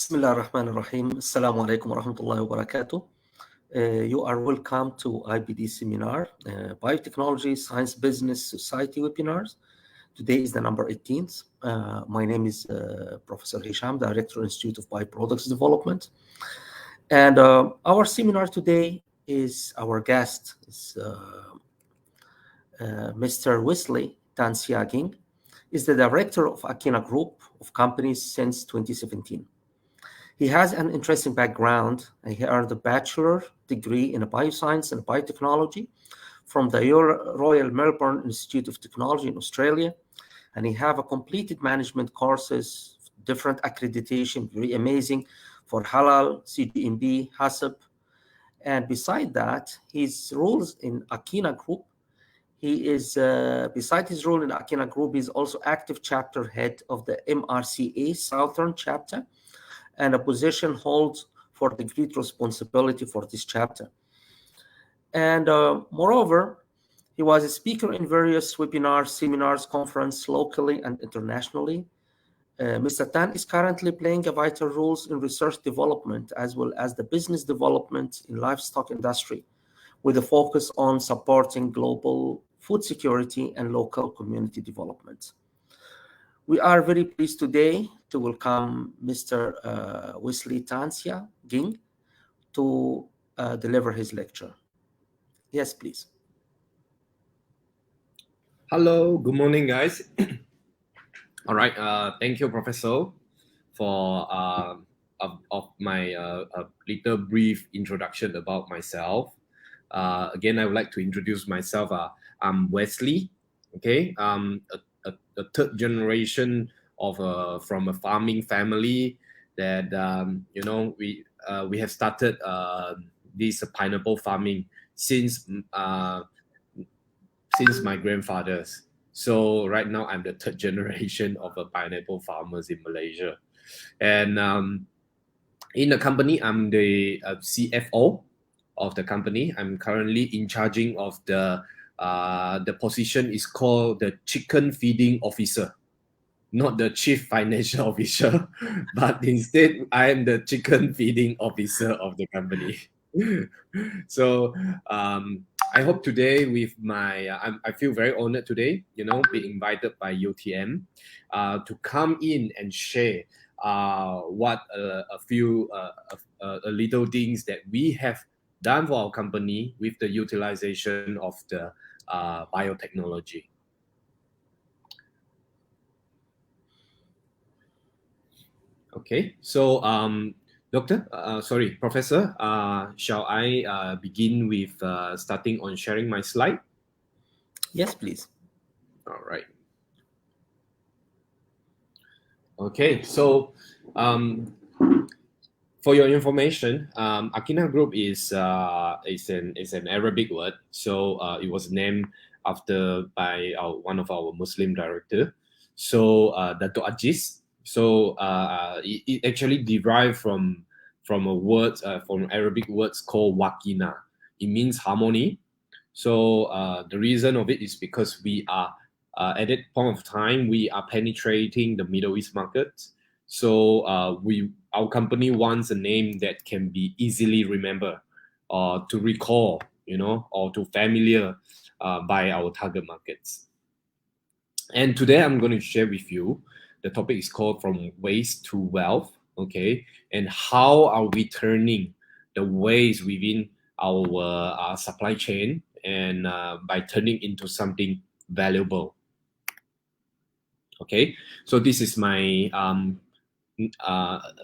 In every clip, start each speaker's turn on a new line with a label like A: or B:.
A: بسم الله الرحمن الرحيم. السلام عليكم ورحمة الله وبركاته. You are welcome to IBD seminar, Biotechnology, Science, Business, Society webinars. Today is the number 18th. My name is Professor Hisham, Director, Institute of Bioproducts Development. And our seminar today is, our guest is Mr. WESLEY Tan Siaging, is the Director of Akina Group of Companies since 2017. He has an interesting background, and he earned a bachelor degree in bioscience and biotechnology from the Royal Melbourne Institute of Technology in Australia. And he have a completed management courses, different accreditation, very amazing, for Halal, CGMB, HACCP. And beside that, his roles in Akina Group, he is, beside his role in Akina Group, he's also active chapter head of the MRCA Southern chapter, and a position holds for the great responsibility for this chapter. And moreover, he was a speaker in various webinars, seminars, conferences, locally and internationally. Mr. Tan is currently playing a vital role in research development as well as the business development in livestock industry, with a focus on supporting global food security and local community development. We are very pleased today to welcome Mr. WESLEY Tan Siaging to deliver his lecture. Yes, please.
B: Hello, good morning, guys. All right, thank you, Professor, for of my little brief introduction about myself. Again, I would like to introduce myself. I'm WESLEY. Okay, a third generation of from a farming family that we have started this pineapple farming since my grandfathers. So right now I'm the third generation of pineapple farmers in Malaysia, and in the company I'm the CFO of the company. I'm currently in charging of the position is called the chicken feeding officer, not the chief financial officer, but instead I am the chicken feeding officer of the company. So I hope today with my, I feel very honored today, being invited by UTM to come in and share what a few little things that we have done for our company with the utilization of the biotechnology. Okay, so Professor, shall I begin with starting on sharing my slide?
A: Yes, please.
B: All right. Okay, so for your information, Akina Group is an Arabic word, so it was named by one of our Muslim director. So Dato' Aziz. So it actually derived from a word from Arabic words called wakina. It means harmony. So the reason of it is because we are at that point of time we are penetrating the Middle East market. So our company wants a name that can be easily remembered, to recall, or to familiar by our target markets. And today I'm going to share with you, the topic is called From Waste to Wealth, okay? And how are we turning the waste within our supply chain and by turning into something valuable. Okay, so this is my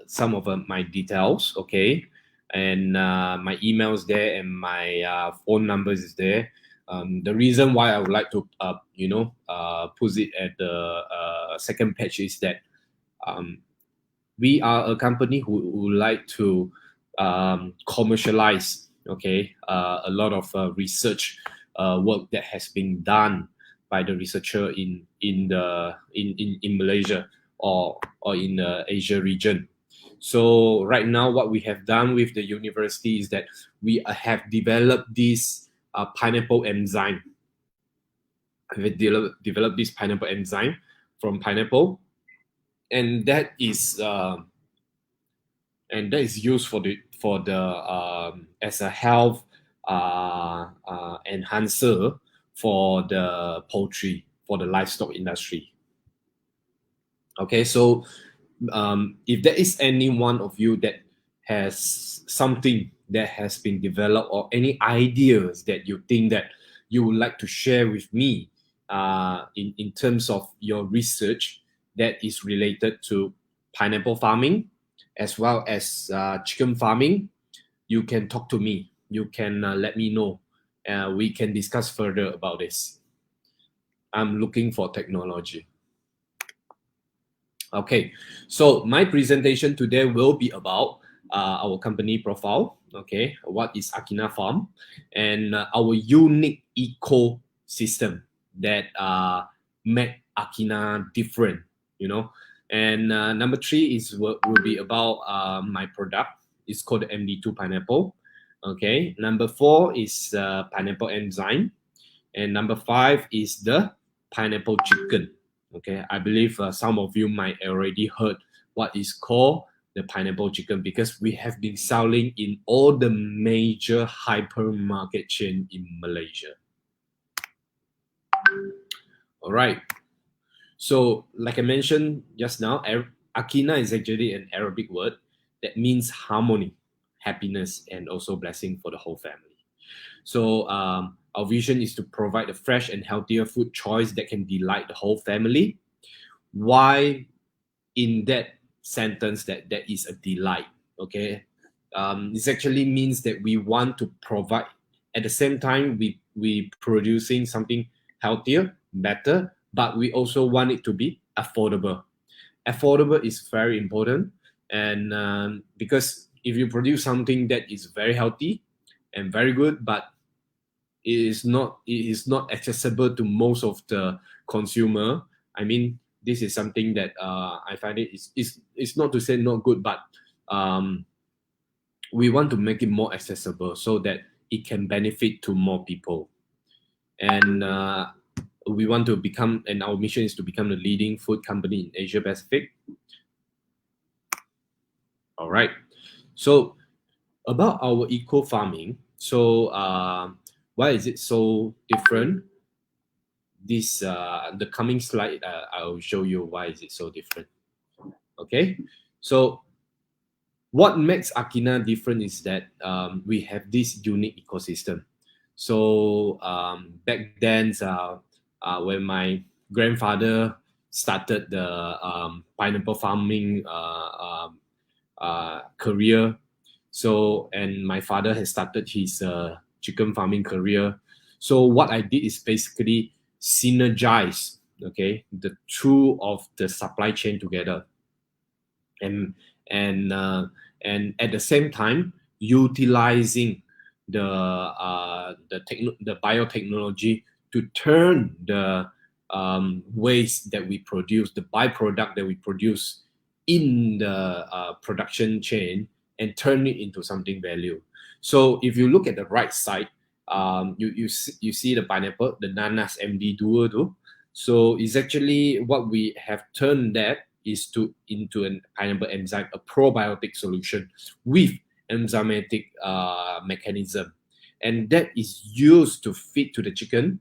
B: some of my details, okay? And my emails there and my phone numbers is there. The reason why I would like to, put it at the second page is that we are a company who would like to commercialize, okay, a lot of research work that has been done by the researcher in Malaysia or in the Asia region. So right now, what we have done with the university is that we have developed this pineapple enzyme. We developed this pineapple enzyme from pineapple, and that is and that is used for the as a health enhancer for the poultry, for the livestock industry. Okay, so if there is any one of you that has something that has been developed or any ideas that you think that you would like to share with me in terms of your research that is related to pineapple farming as well as chicken farming, you can talk to me. You can let me know. We can discuss further about this. I'm looking for technology. Okay, so my presentation today will be about our company profile. Okay, what is Akina Farm, and our unique ecosystem that make Akina different. You know, and number three is will be about my product. It's called the MD2 pineapple. Okay, number four is pineapple enzyme, and number five is the pineapple chicken. Okay, I believe some of you might already heard what is called the pineapple chicken because we have been selling in all the major hypermarket chain in Malaysia. All right. So, like I mentioned just now, Akina is actually an Arabic word that means harmony, happiness, and also blessing for the whole family. So, our vision is to provide a fresh and healthier food choice that can delight the whole family. Why in that sentence that is a delight? Okay, this actually means that we want to provide at the same time we producing something healthier, better, but we also want it to be affordable. Affordable is very important, and because if you produce something that is very healthy and very good, but it is not accessible to most of the consumer. I mean, this is something that I find it's not to say not good, but we want to make it more accessible so that it can benefit to more people. And we want to become, and our mission is to become the leading food company in Asia Pacific. All right. So about our eco farming. So why is it so different? This the coming slide I'll show you why is it so different. Okay, so what makes Akina different is that we have this unique ecosystem. So back then, when my grandfather started the pineapple farming career, so and my father has started his chicken farming career. So what I did is basically synergize, okay, the two of the supply chain together, and and uh, and at the same time utilizing the biotechnology to turn the waste that we produce, the byproduct that we produce in the production chain, and turn it into something value. So if you look at the right side, you see the pineapple, the nanas MD duo too. So it's actually what we have turned that is into an pineapple enzyme, a probiotic solution with enzymatic mechanism, and that is used to feed to the chicken.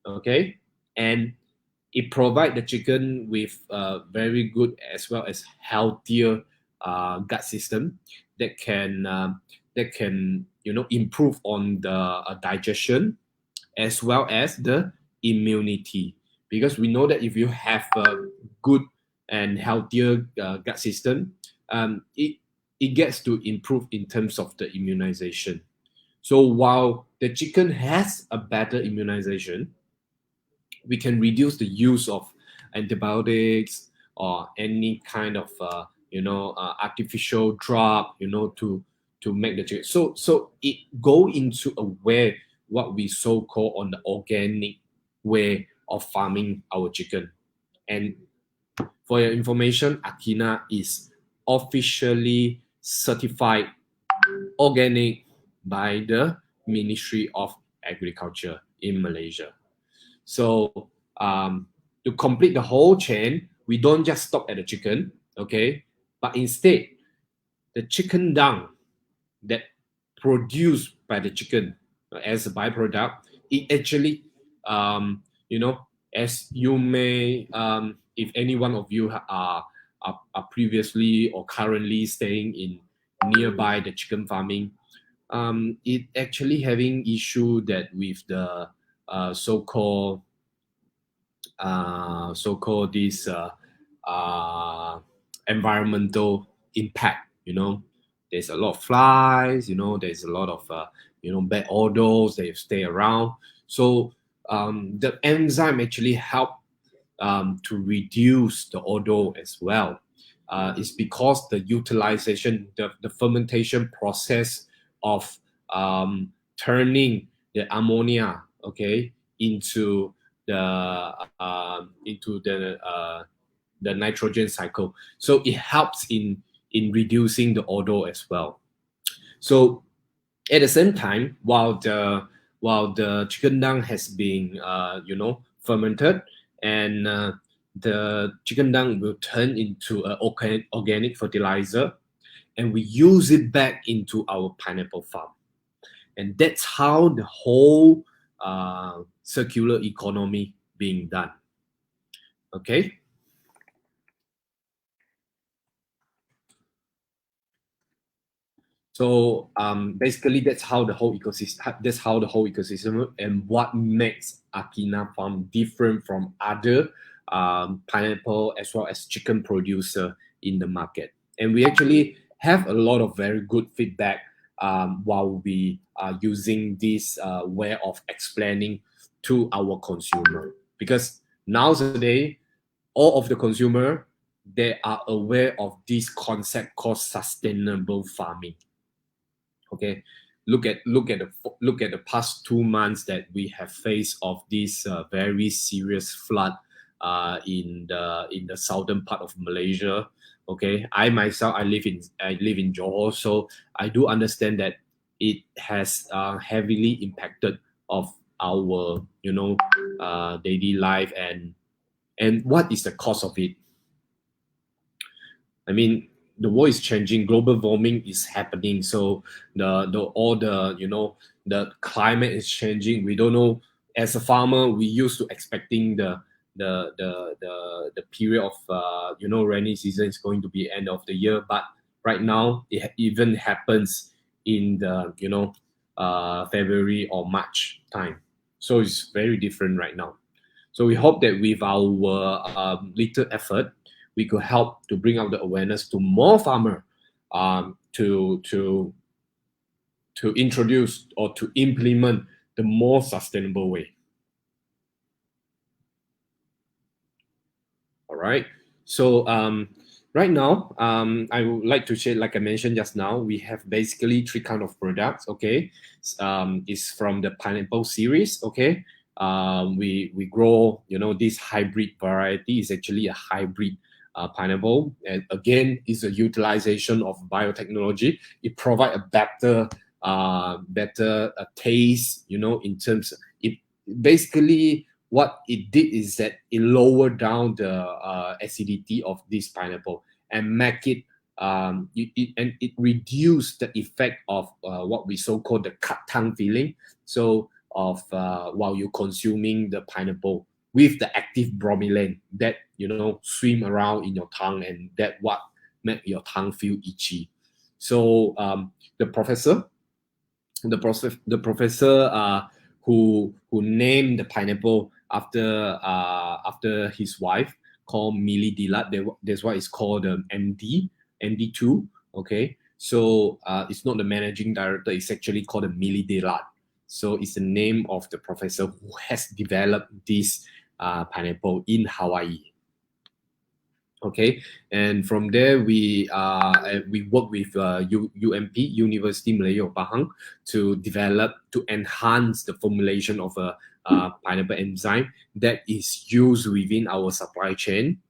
B: Okay, and it provide the chicken with very good as well as healthier gut system that can improve on the digestion as well as the immunity, because we know that if you have a good and healthier gut system, it gets to improve in terms of the immunization. So while the chicken has a better immunization, we can reduce the use of antibiotics or any kind of artificial drug, to make the chicken. So it go into a way what we so call on the organic way of farming our chicken. And for your information, Akina is officially certified organic by the Ministry of Agriculture in Malaysia. So to complete the whole chain, we don't just stop at the chicken, okay? But instead, the chicken dung that produced by the chicken as a byproduct, it actually, you know, as you may, if any one of you are previously or currently staying in nearby the chicken farming, it actually having issue that with the so-called this environmental impact. There's a lot of flies. There's a lot of bad odors that stay around. So the enzyme actually help to reduce the odor as well. It's because the utilization, the fermentation process of turning the ammonia, okay, into the nitrogen cycle. So it helps in reducing the odor as well. So at the same time, while the chicken dung has been fermented, and the chicken dung will turn into an organic fertilizer, and we use it back into our pineapple farm. And that's how the whole circular economy being done. Okay. So basically, that's how the whole ecosystem, and what makes Akina Farm different from other pineapple as well as chicken producer in the market. And we actually have a lot of very good feedback while we are using this way of explaining to our consumer, because nowadays all of the consumer, they are aware of this concept called sustainable farming. Okay, look at the past 2 months that we have faced of this very serious flood in the southern part of Malaysia. Okay, I myself, I live in Johor, so I do understand that it has heavily impacted of our daily life, and what is the cause of it. I mean, the world is changing, global warming is happening, so the climate is changing. We don't know. As a farmer, we used to expecting the period of rainy season is going to be end of the year, but right now it even happens in the February or March time. So it's very different right now. So we hope that with our little effort, we could help to bring out the awareness to more farmer to introduce or to implement the more sustainable way. All right. So right now, I would like to share, like I mentioned just now, we have basically 3 kind of products. Okay, it's from the pineapple series. Okay, we grow this hybrid variety is actually a hybrid pineapple, and again is a utilization of biotechnology. It provide a better taste, in terms it basically what it did is that it lowered down the acidity of this pineapple and make it and it reduced the effect of what we so called the cut tongue feeling. So of while you're consuming the pineapple with the active bromelain that swim around in your tongue, and that what make your tongue feel itchy. So the professor who named the pineapple after his wife, called Millie Dillard. That's why it's called MD2. Okay, so it's not the managing director. It's actually called Millie Dillard. So it's the name of the professor who has developed this pineapple in Hawaii. Okay, and from there we work with UMP, University Malaya of Pahang, to enhance the formulation of a pineapple enzyme that is used within our supply chain.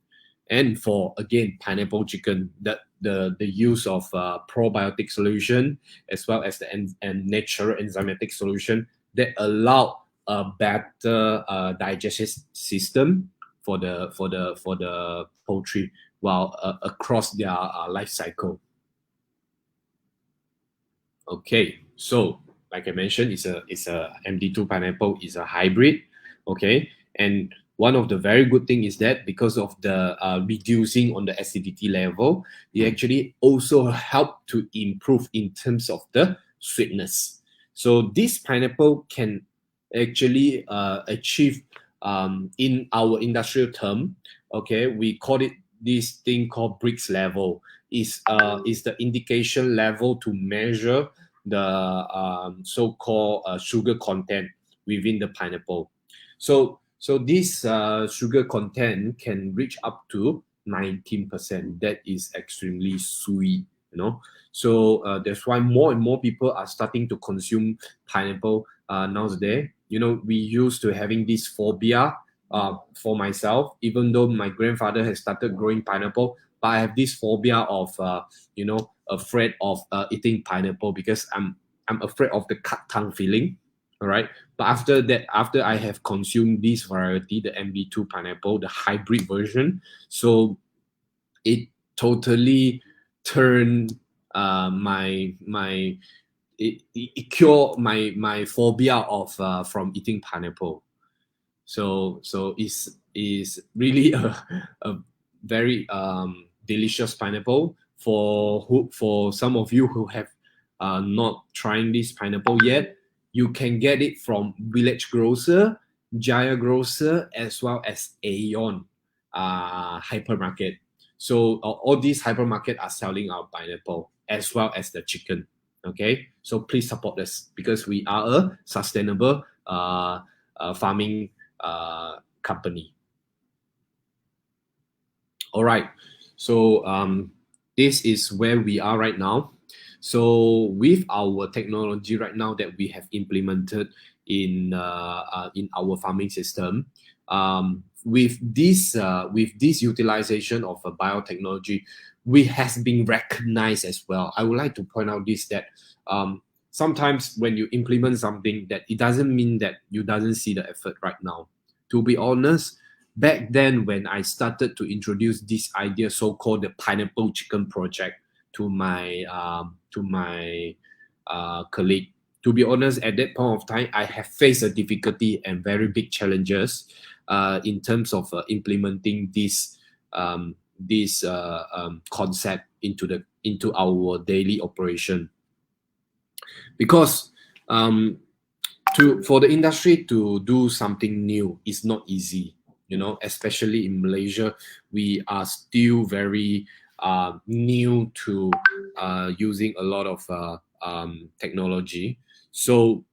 B: And for again pineapple chicken, the use of probiotic solution as well as the natural enzymatic solution that allow a better digestive system for the poultry while across their life cycle. Okay, so like I mentioned, it's a MD2 pineapple is a hybrid. Okay, and one of the very good thing is that because of the reducing on the acidity level, it actually also help to improve in terms of the sweetness. So this pineapple can actually achieve in our industrial term. Okay, we call it this thing called bricks level is the indication level to measure the so-called sugar content within the pineapple. So this sugar content can reach up to 19%. That is extremely sweet, you know. So that's why more and more people are starting to consume pineapple nowadays. You know, we used to having this phobia for myself, even though my grandfather has started growing pineapple, but I have this phobia of afraid of eating pineapple because I'm afraid of the cut tongue feeling. All right. But after that, after I have consumed this variety, the MB2 pineapple, the hybrid version, so it totally turned my it cured my phobia of from eating pineapple. So is really a very delicious pineapple for some of you who have not trying this pineapple yet. You can get it from Village Grocer, Jaya Grocer, as well as Aeon hypermarket. So all these hypermarket are selling our pineapple as well as the chicken. Okay, so please support us because we are a sustainable farming company. All right. So this is where we are right now. So with our technology right now that we have implemented in our farming system, with this utilization of a biotechnology, we has been recognized as well. I would like to point out this that sometimes when you implement something, that it doesn't mean that you doesn't see the effort right now. To be honest, back then when I started to introduce this idea, so-called the pineapple chicken project, to my colleague. To be honest, at that point of time, I have faced a difficulty and very big challenges in terms of implementing this concept into our daily operation, because for the industry to do something new is not easy, you know, especially in Malaysia. We are still very new to using a lot of technology. So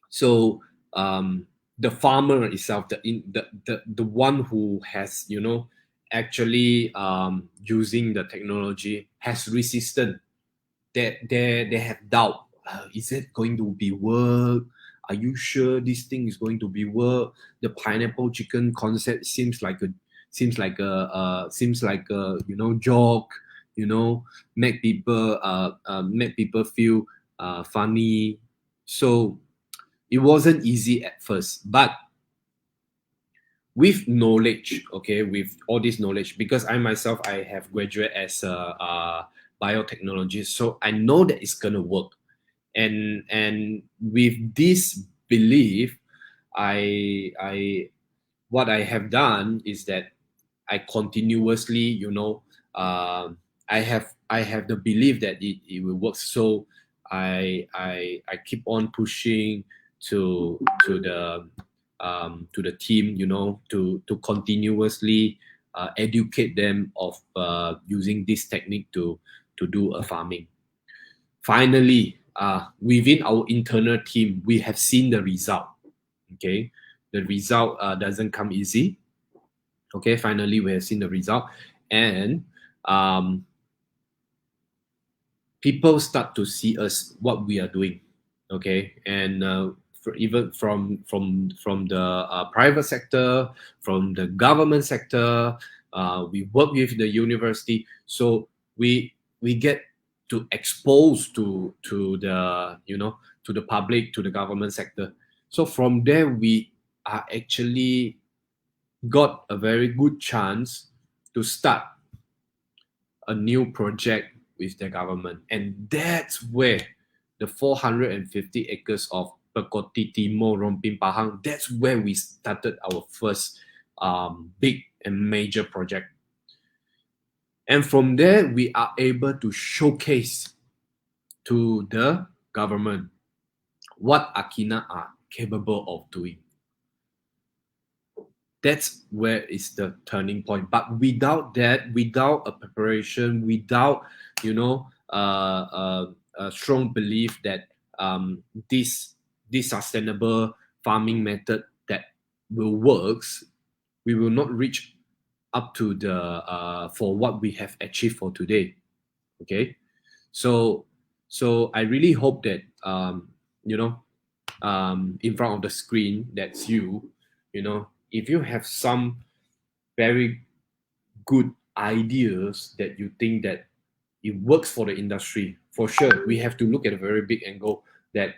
B: so um, the farmer itself, the one who has, you know, actually using the technology has resistant. They have doubt. Is it going to be work? Are you sure this thing is going to be work? The pineapple chicken concept seems like a joke. You know, make people feel funny. So it wasn't easy at first, but with knowledge, okay, with all this knowledge, because I myself I have graduated as a biotechnologist, so I know that it's gonna work. And with this belief, I what I have done is that I continuously, I have the belief that it will work. So I keep on pushing to the team, to continuously educate them of using this technique to do a farming. Finally, within our internal team, we have seen the result. Okay, the result doesn't come easy. Okay, finally we have seen the result, and people start to see us what we are doing. Okay, and even from the private sector, from the government sector, we work with the university, so we get to expose to the public, to the government sector. So from there we are actually got a very good chance to start a new project with the government. And that's where the 450 acres of Pekoti Timur, Rompin Pahang, that's where we started our first big and major project. And from there, we are able to showcase to the government what Akina are capable of doing. That's where is the turning point. But without that, without a preparation, without a strong belief that this sustainable farming method that will works, we will not reach up to the for what we have achieved for today. Okay, so I really hope that in front of the screen, that's you. If you have some very good ideas that you think that it works for the industry, for sure, we have to look at a very big angle that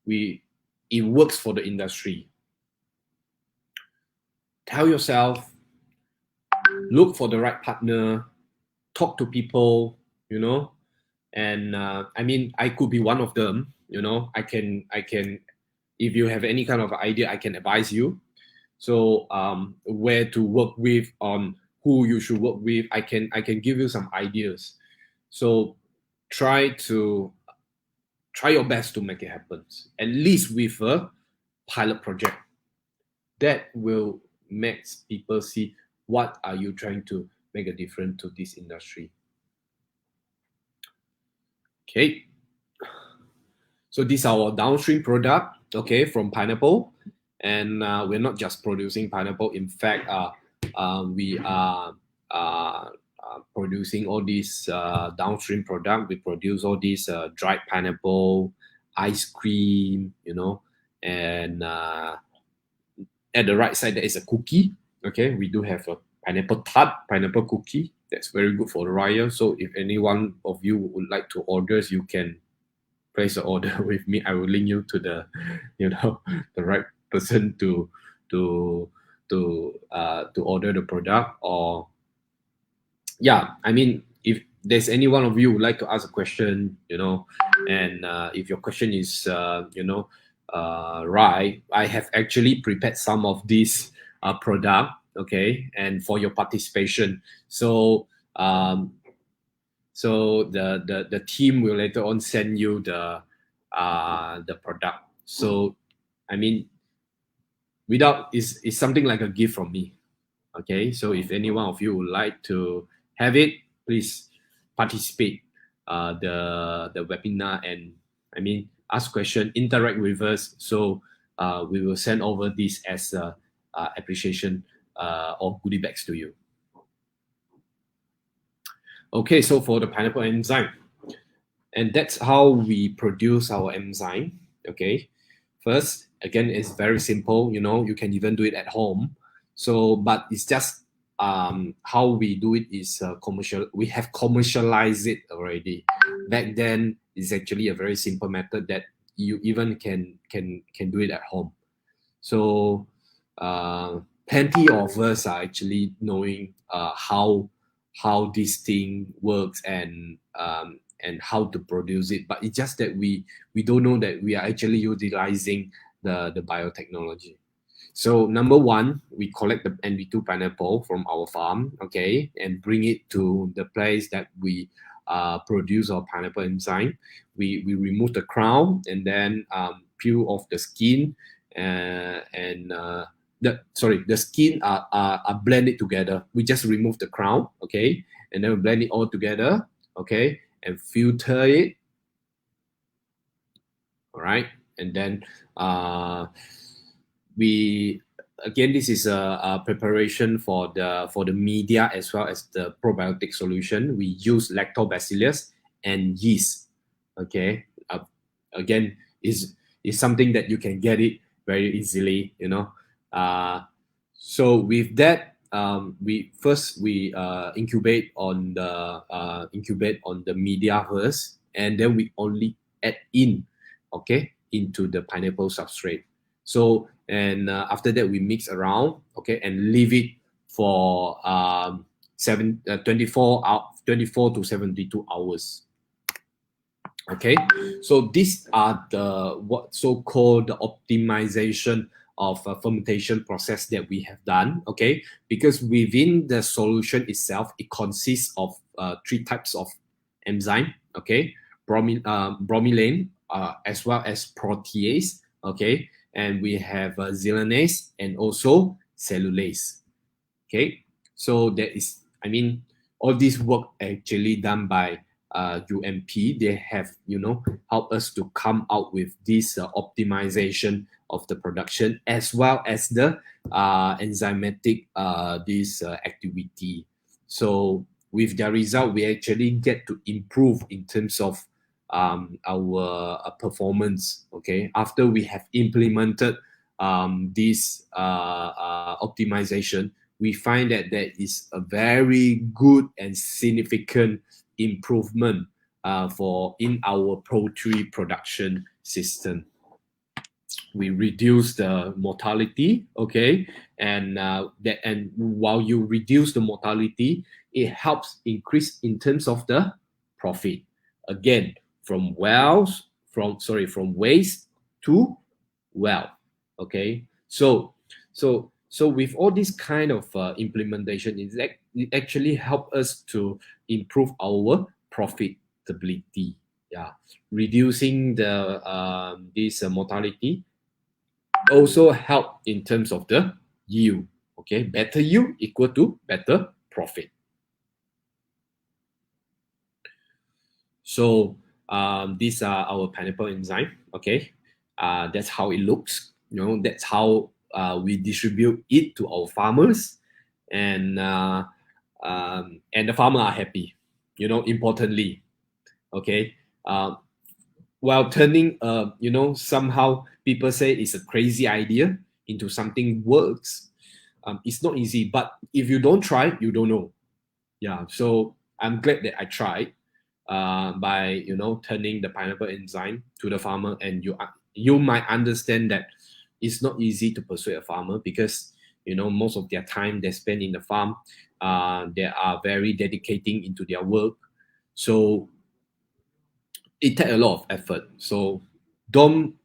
B: it works for the industry. Tell yourself, look for the right partner, talk to people, and I mean, I could be one of them. I can, if you have any kind of idea, I can advise you. So where to work with, on who you should work with, I can give you some ideas. So try your best to make it happen, at least with a pilot project. That will make people see what are you trying to make a difference to this industry. Okay, so this is our downstream product, okay, from pineapple. And we're not just producing pineapple. In fact, we are producing all these downstream product. We produce all these dried pineapple, ice cream, and at the right side there is a cookie. Okay, we do have a pineapple tart, pineapple cookie. That's very good for the Raya. So if any one of you would like to order, you can place an order with me. I will link you to the, the right person to order the product. Or I mean, if there's any one of you who would like to ask a question, and if your question is right, I have actually prepared some of these product, okay, and for your participation. So the team will later on send you the product. So I mean, without is something like a gift from me. Okay, so if any one of you would like to have it, please participate the webinar, and I mean, ask question, interact with us. So we will send over this as a appreciation or goodie bags to you. Okay, so for the pineapple enzyme, and that's how we produce our enzyme. Okay, first, again, it's very simple. You can even do it at home. So, but it's just how we do it is commercial. We have commercialized it already. Back then, it's actually a very simple method that you even can do it at home. So, plenty of us are actually knowing how this thing works and how to produce it, but it's just that we don't know that we are actually utilizing the biotechnology. So number one, we collect the NV2 pineapple from our farm, okay, and bring it to the place that we produce our pineapple enzyme. We remove the crown and then peel off the skin, the skin are blended together. We just remove the crown, okay, and then we blend it all together, okay, and filter it. All right, and then this is a preparation for the media as well as the probiotic solution. We use lactobacillus and yeast. Okay, again, is something that you can get it very easily. So with that, we incubate on the media first, and then we only add into the pineapple substrate. So and after that we mix around, okay, and leave it for 24 to 72 hours. Okay, so these are the what so-called the optimization of a fermentation process that we have done. Okay, because within the solution itself, it consists of three types of enzyme. Okay, bromelain, as well as protease. Okay, and we have zelanase and also cellulase. Okay, so that is, I mean, all this work actually done by UMP. They have, helped us to come out with this optimization of the production as well as the enzymatic this activity. So with the result, we actually get to improve in terms of our performance. Okay, after we have implemented this optimization, we find that there is a very good and significant improvement for in our poultry production system. We reduce the mortality, okay, and while you reduce the mortality, it helps increase in terms of the profit. Again, from waste to wealth. Okay, so with all this kind of implementation, it actually help us to improve our profitability. Yeah, reducing the this mortality also help in terms of the yield. Okay, better yield equal to better profit. So these are our pineapple enzyme. Okay, that's how it looks. That's how we distribute it to our farmers, and the farmer are happy. Importantly, okay. While turning, somehow people say it's a crazy idea into something works. It's not easy, but if you don't try, you don't know. Yeah, so I'm glad that I tried by turning the pineapple enzyme to the farmer, and you might understand that it's not easy to persuade a farmer because most of their time they spend in the farm, they are very dedicating into their work, so it takes a lot of effort. So don't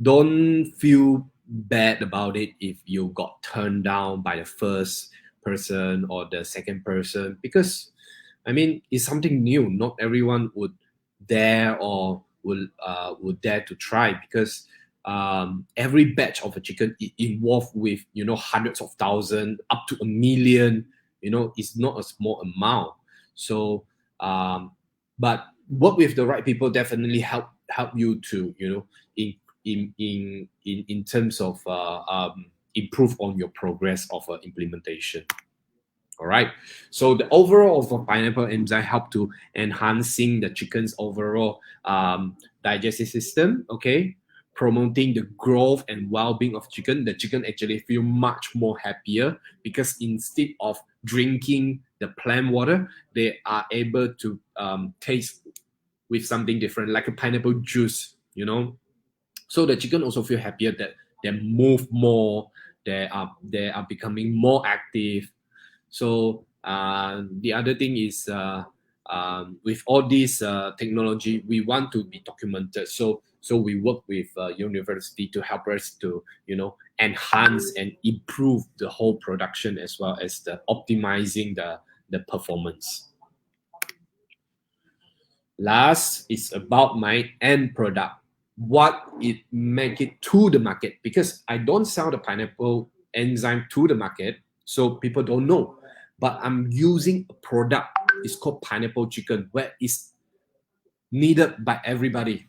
B: don't feel bad about it if you got turned down by the first person or the second person, because I mean it's something new. Not everyone would dare or would dare to try, because every batch of a chicken involved with hundreds of thousands up to a million. It's not a small amount. So but work with the right people definitely help you to in in terms of improve on your progress of implementation. All right. So the overall of a pineapple enzyme help to enhancing the chicken's overall digestive system. Okay, promoting the growth and well-being of chicken. The chicken actually feel much more happier because instead of drinking the plant water, they are able to taste with something different, like a pineapple juice. So the chicken also feel happier that they move more, they are becoming more active. So the other thing is with all this technology, we want to be documented. So we work with university to help us to enhance and improve the whole production as well as the optimizing the performance. Last is about my end product, what it make it to the market, because I don't sell the pineapple enzyme to the market, so people don't know. But I'm using a product. It's called pineapple chicken, where it's needed by everybody.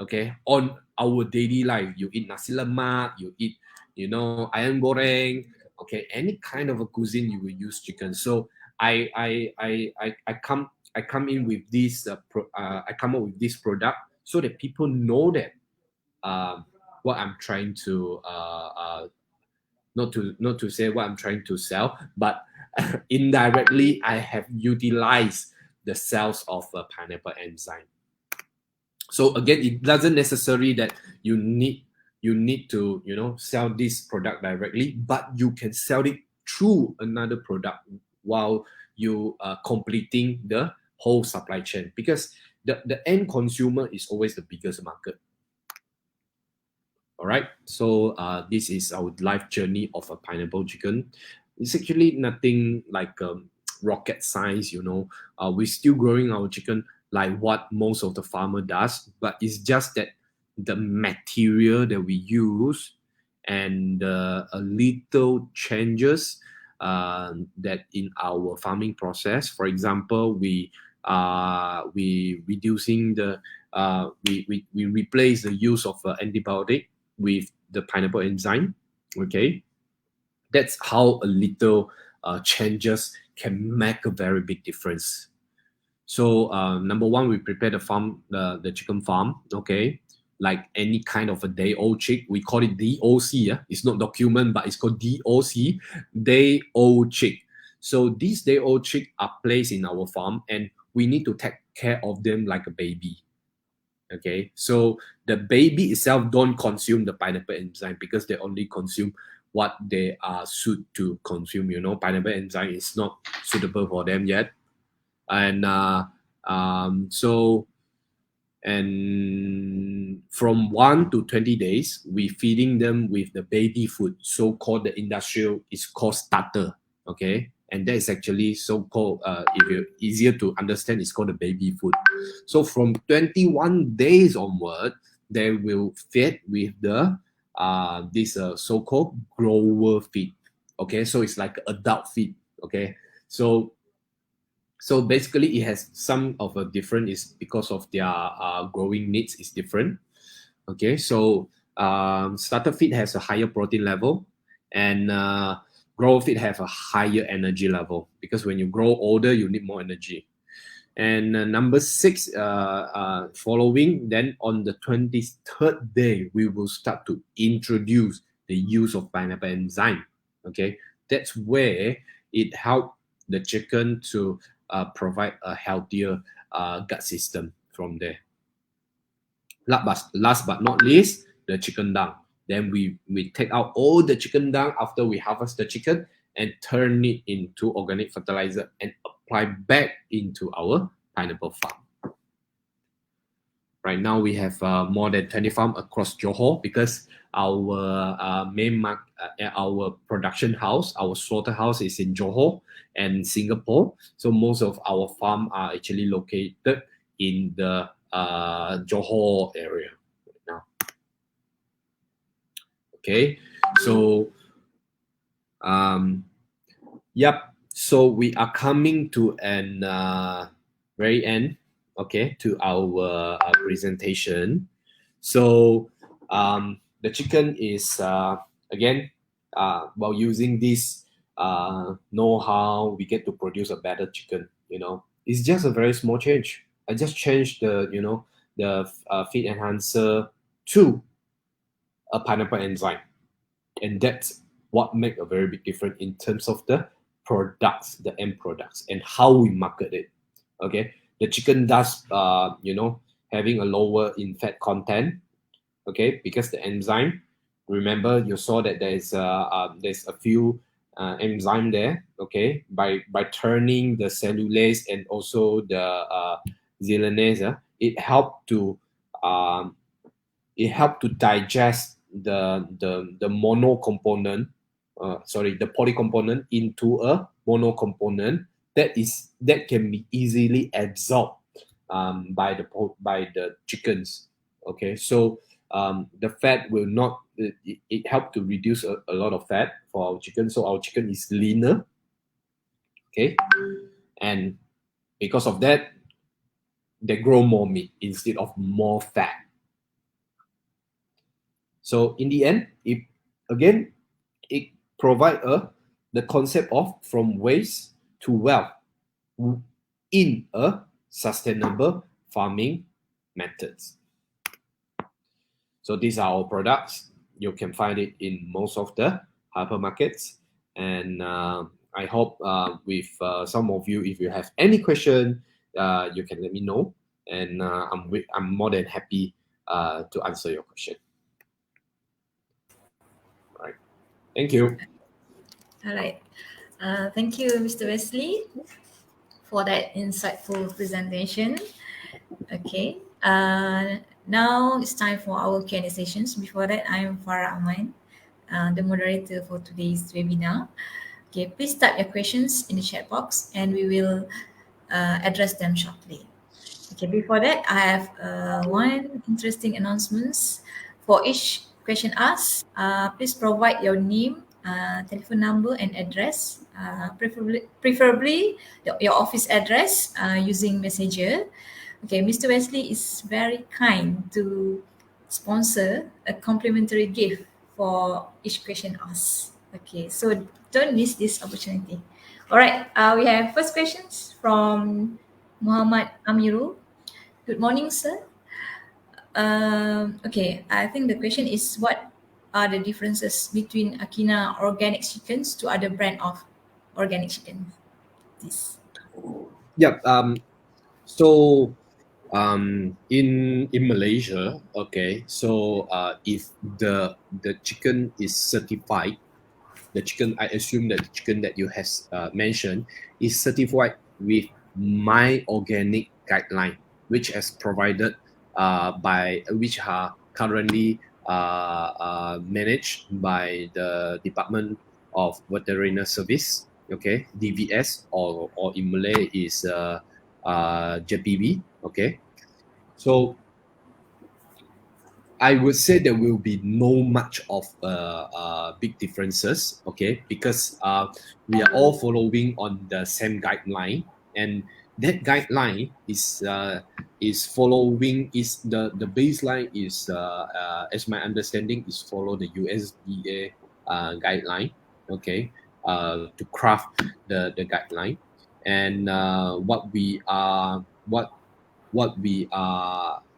B: Okay, on our daily life, you eat nasi lemak, you eat, ayam goreng. Okay, any kind of a cuisine you will use chicken. So I come in with this I come up with this product so that people know that what I'm trying to not to say what I'm trying to sell, but indirectly I have utilized the cells of a pineapple enzyme. So again, it doesn't necessarily that you need to sell this product directly, but you can sell it through another product while you are completing the whole supply chain. Because the end consumer is always the biggest market. All right, so this is our life journey of a pineapple chicken. It's actually nothing like rocket science, you know. We're still growing our chicken like what most of the farmer does, but it's just that the material that we use and a little changes that in our farming process. For example, we reducing the we replace the use of antibiotic with the pineapple enzyme. Okay, that's how a little changes can make a very big difference. So number one, we prepare the farm, the chicken farm. Okay, like any kind of a day-old chick, we call it DOC. Yeah, it's not document, but it's called DOC, day-old chick. So these day-old chick are placed in our farm, and we need to take care of them like a baby. Okay, so the baby itself don't consume the pineapple enzyme because they only consume what they are suited to consume. You know, pineapple enzyme is not suitable for them yet, and and from 1 to 20 days, we feeding them with the baby food, so-called the industrial is called starter. Okay, and that is actually so-called if you're easier to understand, it's called the baby food. So from 21 days onward, they will feed with the this so-called grower feed. Okay, so it's like adult feed. Okay, so basically it has some of a different is because of their growing needs is different. Okay, so starter feed has a higher protein level, and grower feed have a higher energy level because when you grow older, you need more energy. And number 6, following, then on the 23rd day, we will start to introduce the use of pineapple enzyme. Okay, that's where it helps the chicken to provide a healthier gut system from there. Last but not least, the chicken dung. Then we take out all the chicken dung after we harvest the chicken and turn it into organic fertilizer and apply back into our pineapple farm. Right now we have more than 20 farms across Johor because our our production house, our slaughterhouse is in Johor and Singapore. So most of our farm are actually located in the Johor area right now. Okay, so yep. So we are coming to an very end, okay, to our presentation. So the chicken is again while using this know-how, we get to produce a better chicken. You know, it's just a very small change. I just changed the the feed enhancer to a pineapple enzyme, and that's what make a very big difference in terms of the products, the end products, and how we market it. Okay, the chicken does having a lower in fat content. Okay, because the enzyme, remember you saw that there's a few enzyme there. Okay, by turning the cellulase and also the xylanase, it helped to digest the mono component, the poly component into a mono component that can be easily absorbed by the chickens. Okay, so the fat will not. It helped to reduce a lot of fat for our chicken, so our chicken is leaner. Okay, and because of that, they grow more meat instead of more fat. So in the end, it provide the concept of from waste to wealth in a sustainable farming methods. So these are our products. You can find it in most of the hypermarkets, and I hope with some of you, if you have any question, you can let me know, and I'm more than happy to answer your question. All right. Thank you.
C: All right. Thank you, Mr. Wesley, for that insightful presentation. Okay. Now it's time for our Q&A sessions. Before that, I'm Farah Aman, the moderator for today's webinar. Okay, please type your questions in the chat box and we will address them shortly. Okay, before that, I have one interesting announcements. For each question asked, please provide your name, telephone number, and address, preferably your office address using Messenger. Okay, Mr. Wesley is very kind to sponsor a complimentary gift for each question asked. Okay, so don't miss this opportunity. All right, we have first questions from Muhammad Amirul. Good morning, sir. Okay, I think the question is what are the differences between Akina organic chickens to other brand of organic chicken? This.
B: Yeah. So in Malaysia, okay. So if the chicken is certified, the chicken, I assume that the chicken that you has mentioned is certified with My Organic guideline, which is provided by which are currently managed by the Department of Veterinary Service, okay, DVS, or in Malay is JPB, okay. So I would say there will be no much of big differences, okay, because we are all following on the same guideline, and that guideline is following is the baseline is as my understanding is follow the USDA guideline, okay, to craft the guideline, and what we are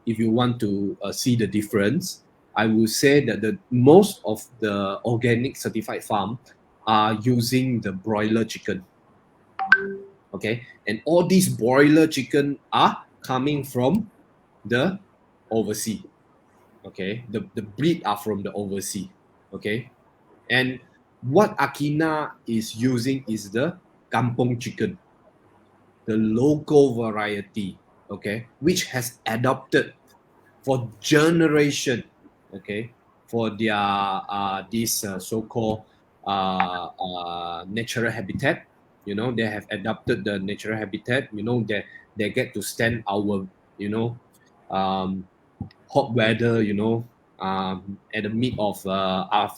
B: if you want to see the difference, I will say that the most of the organic certified farm are using the broiler chicken, okay, and all these broiler chicken are coming from the overseas, okay, the breed are from the overseas, okay, and what Akina is using is the kampong chicken, the local variety, okay, which has adopted for generation, okay, for their this so-called natural habitat. You know, they have adopted the natural habitat. You know, they get to stand our, you know, hot weather. You know, at the mid of at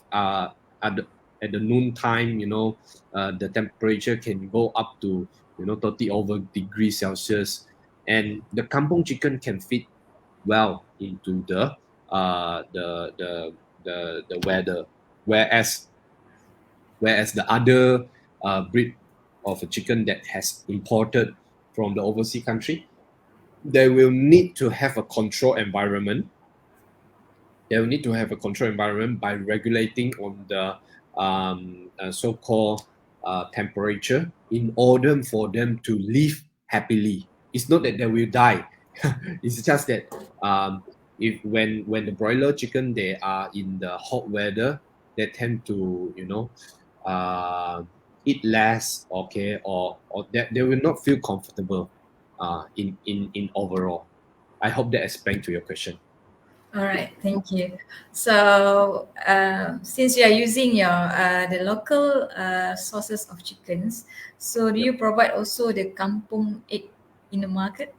B: the noon time. You know, the temperature can go up to 30 over degrees Celsius, and the kampong chicken can fit well into the weather, whereas the other breed of a chicken that has imported from the overseas country, they will need to have a control environment. They will need to have a control environment by regulating on the so-called temperature in order for them to live happily. It's not that they will die. It's just that if when the broiler chicken they are in the hot weather, they tend to eat less, okay, or that they will not feel comfortable in overall. I hope that explained to your question.
C: All right, thank you. So, since you are using your the local sources of chickens, so do you provide also the kampung egg in the market?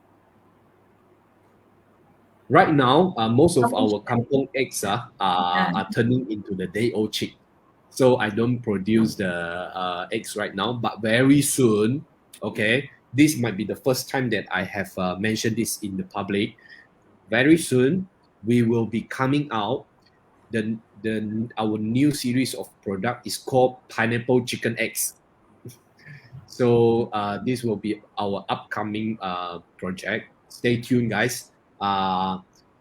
B: Right now, most of
C: Kampung
B: our
C: chicken.
B: kampong eggs
C: Yeah.
B: are turning into the day-old chick. So I don't produce the eggs right now, but very soon, okay, this might be the first time that I have mentioned this in the public. Very soon, we will be coming out. Our new series of product is called pineapple chicken eggs. So this will be our upcoming project. Stay tuned, guys.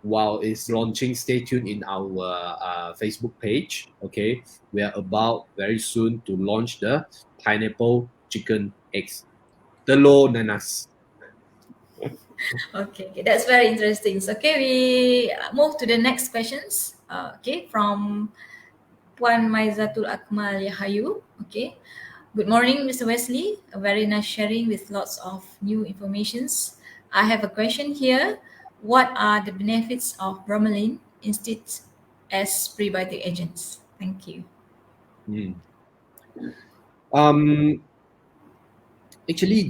B: While it's launching, stay tuned in our Facebook page. Okay, we are about very soon to launch the pineapple chicken eggs. Telur nanas.
C: Okay, okay, that's very interesting. So, okay, we move to the next questions. Okay, from Puan Maizatul Akmal Yahayu. Okay, good morning, Mr. Wesley. A very nice sharing with lots of new informations. I have a question here. What are the benefits of bromelain instead as prebiotic agents? Thank you.
B: Mm. Um, Actually,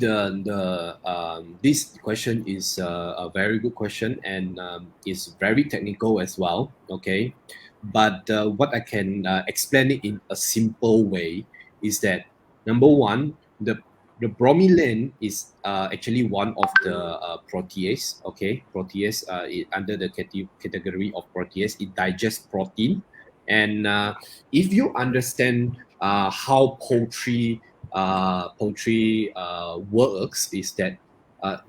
B: this question is a very good question and is very technical as well. Okay, but what I can explain it in a simple way is that number one, the bromelain is actually one of the protease. Okay, protease under the category of protease, it digests protein, and if you understand how poultry works is that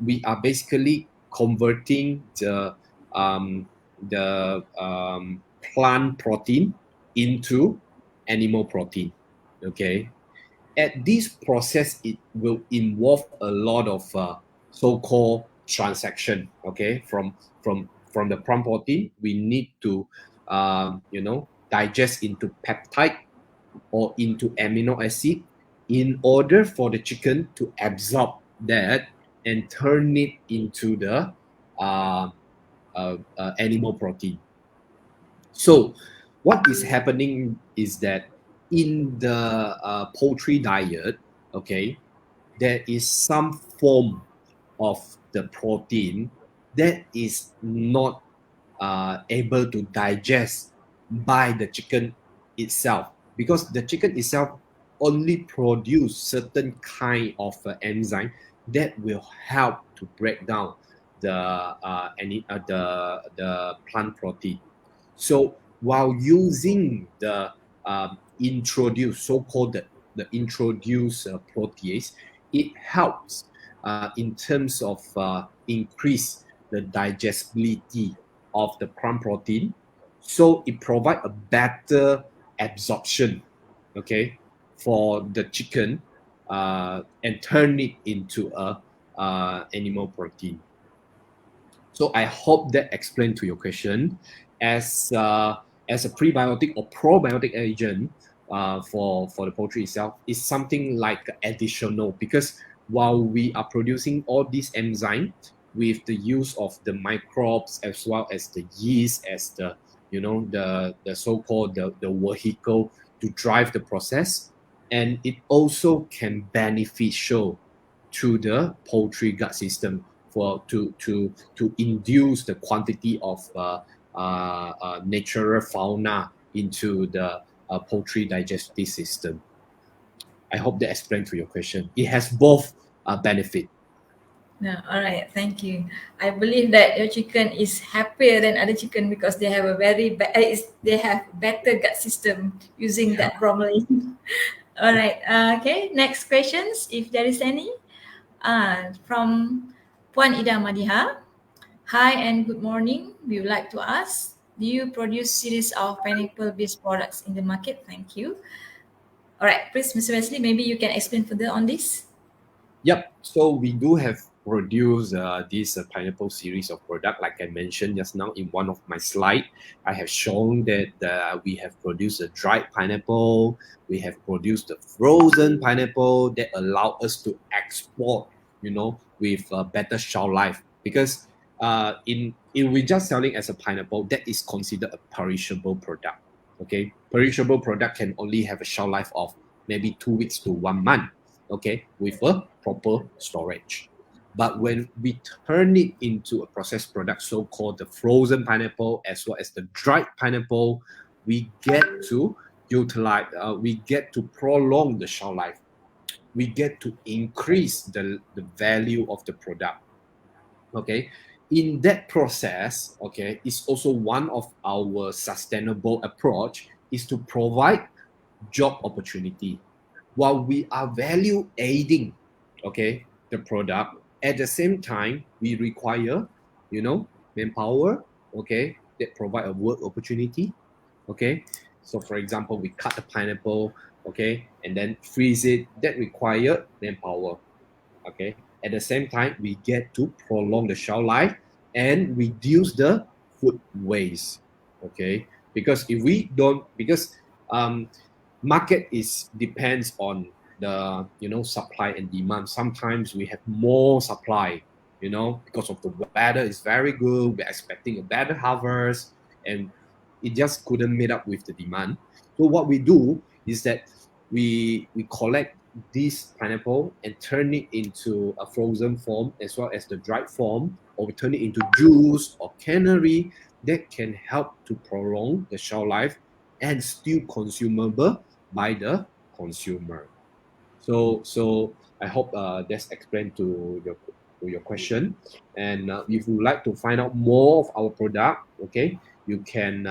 B: we are basically converting the plant protein into animal protein. Okay, at this process, it will involve a lot of so-called transaction. Okay, from the plant protein, we need to digest into peptide or into amino acid in order for the chicken to absorb that and turn it into the animal protein. So, what is happening is that in the poultry diet, okay, there is some form of the protein that is not able to digest by the chicken itself, because the chicken itself only produce certain kind of enzyme that will help to break down the plant protein. So while using the introduced, so-called the introduced protease, it helps in terms of increase the digestibility of the plant protein. So it provides a better absorption, okay, for the chicken and turn it into a animal protein. So I hope that explained to your question. As a prebiotic or probiotic agent for the poultry itself is something like additional, because while we are producing all these enzymes with the use of the microbes as well as the yeast as the so-called the vehicle to drive the process, and it also can beneficial to the poultry gut system for to induce the quantity of natural fauna into the poultry digestive system. I hope that explained to your question. It has both benefit.
C: No, all right, thank you. I believe that your chicken is happier than other chicken because they have a they have better gut system using
B: Yeah.
C: that bromelain. All right. Okay. Next questions, if there is any. From Puan Ida Madiha. Hi and good morning. We would like to ask, do you produce series of pineapple-based products in the market? Thank you. All right, please, Mr. Wesley, maybe you can explain further on this.
B: Yep. So we do have produced this pineapple series of product. Like I mentioned just now in one of my slide, I have shown that we have produced a dried pineapple. We have produced a frozen pineapple that allow us to export, with better shelf life. Because in if we just selling as a pineapple, that is considered a perishable product. Okay, perishable product can only have a shelf life of maybe 2 weeks to 1 month. Okay, with a proper storage. But when we turn it into a processed product, so-called the frozen pineapple as well as the dried pineapple, we get to utilize, we get to prolong the shelf life. We get to increase the value of the product. Okay, in that process, okay, is also one of our sustainable approach is to provide job opportunity while we are value adding, okay, the product. At the same time, we require, manpower, okay, that provide a work opportunity. Okay, so for example, we cut the pineapple, okay, and then freeze it. That require manpower. Okay, at the same time, we get to prolong the shelf life and reduce the food waste. Okay, because if we don't, because market is depends on the supply and demand. Sometimes we have more supply, you know, because of the weather is very good. We're expecting a better harvest, and it just couldn't meet up with the demand. So what we do is that we collect this pineapple and turn it into a frozen form as well as the dried form, or we turn it into juice or cannery that can help to prolong the shelf life and still consumable by the consumer. So I hope that's explained to your question. And if you would like to find out more of our product, okay, you can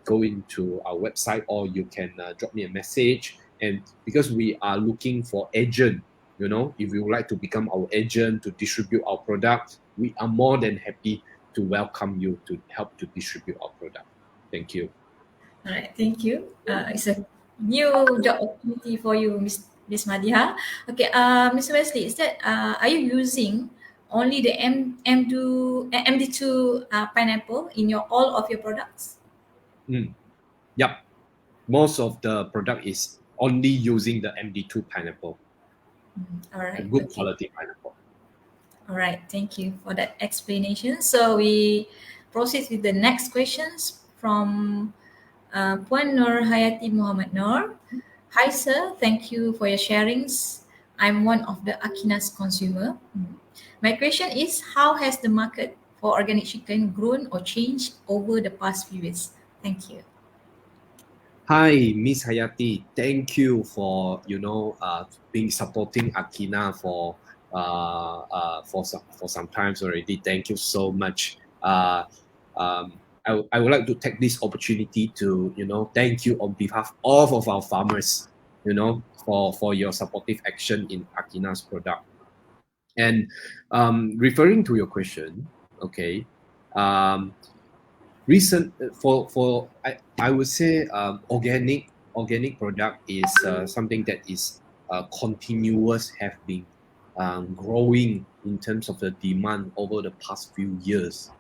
B: go into our website, or you can drop me a message. And because we are looking for agent, you know, if you would like to become our agent to distribute our product, we are more than happy to welcome you to help to distribute our product. Thank you.
C: All right, thank you. It's a new job opportunity for you, Miss Madiha. Okay, Mr. Wesley, is that are you using only the MD2 pineapple in your all of your products?
B: Yep. Most of the product is only using the MD2 pineapple,
C: All
B: a
C: right,
B: good
C: okay.
B: quality pineapple.
C: All right, thank you for that explanation. So we proceed with the next questions from Puan Nur Hayati Muhammad Nur. Hi sir, thank you for your sharings. I'm one of the Akinas consumer. My question is, how has the market for organic chicken grown or changed over the past few years? Thank you.
B: Hi, Miss Hayati. Thank you for being supporting Akina for some times already. Thank you so much. I would like to take this opportunity to thank you on behalf of our farmers, for your supportive action in Akina's product. And referring to your question, okay, recent for I would say organic product is something that is continuous, have been growing in terms of the demand over the past few years.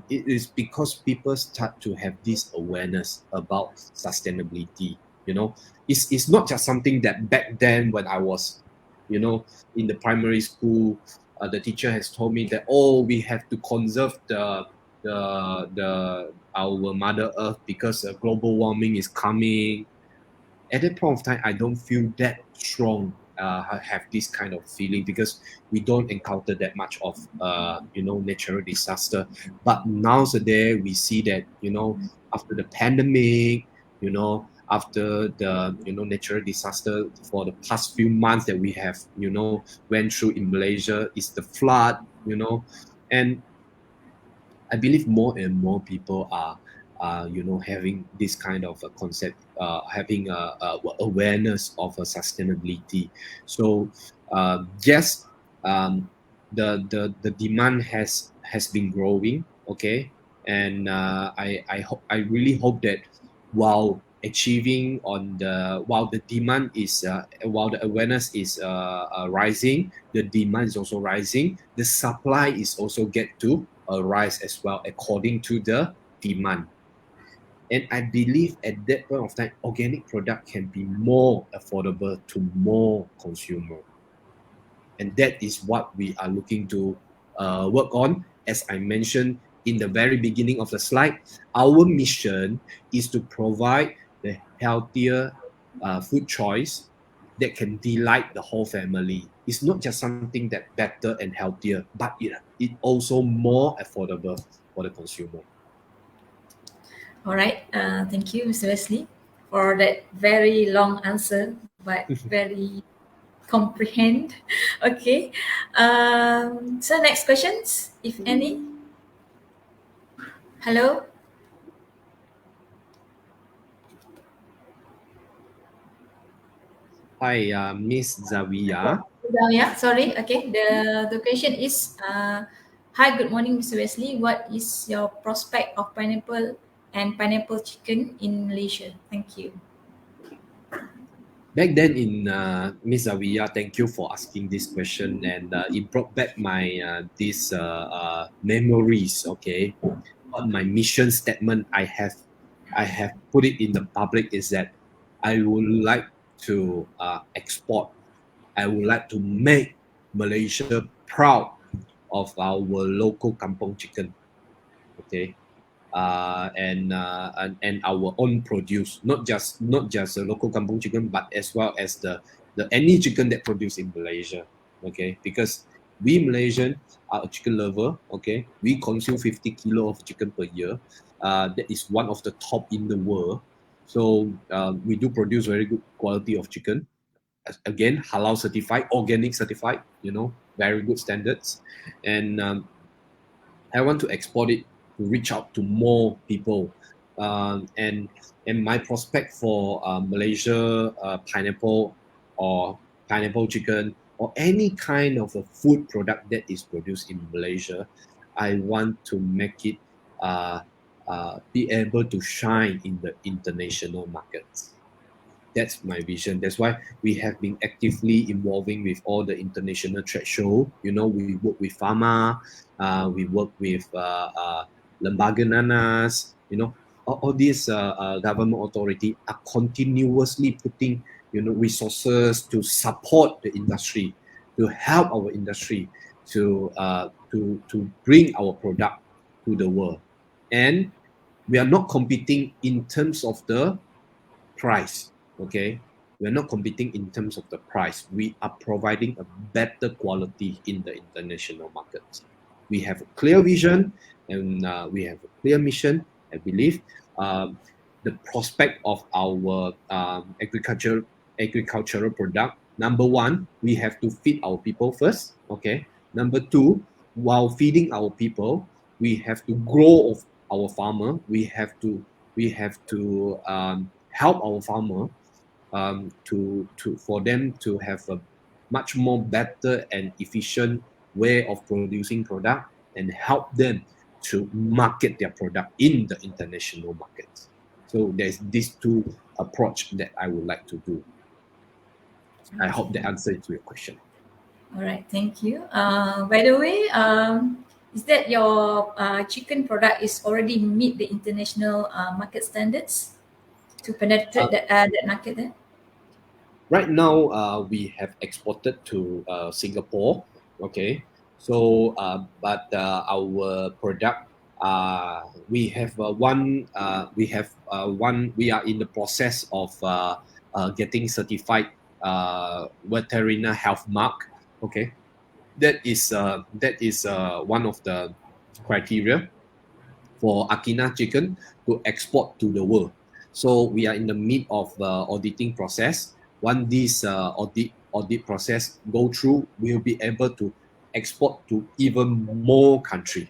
B: It is because people start to have this awareness about sustainability. It's not just something that back then when I was in the primary school, the teacher has told me that, oh, we have to conserve our mother earth because global warming is coming. At that point of time, I don't feel that strong. Have this kind of feeling because we don't encounter that much of natural disaster. But nowadays we see that after the pandemic, after the natural disaster for the past few months that we have went through in Malaysia is the flood, and I believe more and more people are, having this kind of a concept, having awareness of sustainability. So yes, the demand has been growing, okay, and I really hope that while achieving on the while the demand is while the awareness is rising, the demand is also rising, the supply is also get to rise as well according to the demand. And I believe at that point of time, organic product can be more affordable to more consumer. And that is what we are looking to work on. As I mentioned in the very beginning of the slide, our mission is to provide the healthier food choice that can delight the whole family. It's not just something that better and healthier, but it also more affordable for the consumer.
C: All right, thank you, Mr. Wesley, for that very long answer, but very comprehend. Okay. So next questions, if any. Hello.
B: Hi, Miss Zawiya.
C: Yeah, sorry. Okay. The question is, hi, good morning, Mr. Wesley. What is your prospect of pineapple and pineapple chicken in Malaysia? Thank you.
B: Back then in Miss Zawiya, thank you for asking this question, and it brought back my these memories. Okay, what my mission statement I have put it in the public is that I would like to export. I would like to make Malaysia proud of our local kampong chicken, okay, and our own produce, not just the local kampong chicken, but as well as the any chicken that produced in Malaysia, okay, because we Malaysian are a chicken lover, okay, we consume 50 kilo of chicken per year, that is one of the top in the world, so we do produce very good quality of chicken, again halal certified, organic certified, very good standards, and I want to export it to reach out to more people. And my prospect for Malaysia pineapple or pineapple chicken or any kind of a food product that is produced in Malaysia, I want to make it be able to shine in the international markets. That's my vision. That's why we have been actively involving with all the international trade show. We work with pharma, we work with Lembaga Nanas. All these government authority are continuously putting resources to support the industry, to help our industry to bring our product to the world, and we are not competing in terms of the price. Okay, we're not competing in terms of the price. We are providing a better quality in the international markets. We have a clear vision, and we have a clear mission. I believe the prospect of our agricultural product. Number one, we have to feed our people first. Okay. Number two, while feeding our people, we have to grow of our farmer. We have to help our farmer for them to have a much more better and efficient way of producing product, and help them to market their product in the international markets. So there's these two approach that I would like to do. I hope that answers your question.
C: All right, thank you. By the way, is that your chicken product is already meet the international market standards to penetrate that market there?
B: Right now, we have exported to Singapore. Okay, so but our product, we have one. We are in the process of getting certified veterinary health mark. Okay, that is one of the criteria for Akina chicken to export to the world. So we are in the mid of auditing process. Once this audit process go through, we'll be able to export to even more countries.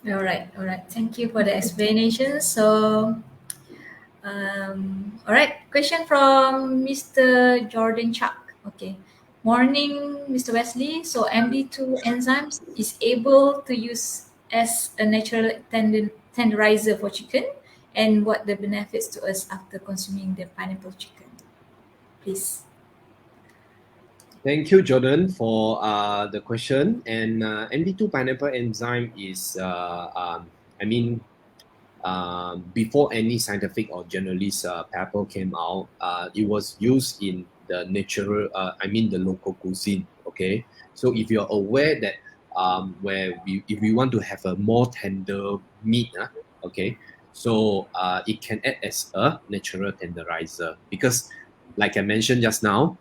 C: All right. Thank you for the explanation. So, all right. Question from Mr. Jordan Chuck. Okay. Morning, Mr. Wesley. So MD2 enzymes is able to use as a natural tenderizer for chicken, and what the benefits to us after consuming the pineapple chicken? Please.
B: Thank you, Jordan, for the question. And MD2 pineapple enzyme is, before any scientific or generalist paper came out, it was used in the natural, the local cuisine. Okay, so if you're aware that if we want to have a more tender meat, okay, so it can act as a natural tenderizer, because, like I mentioned just now,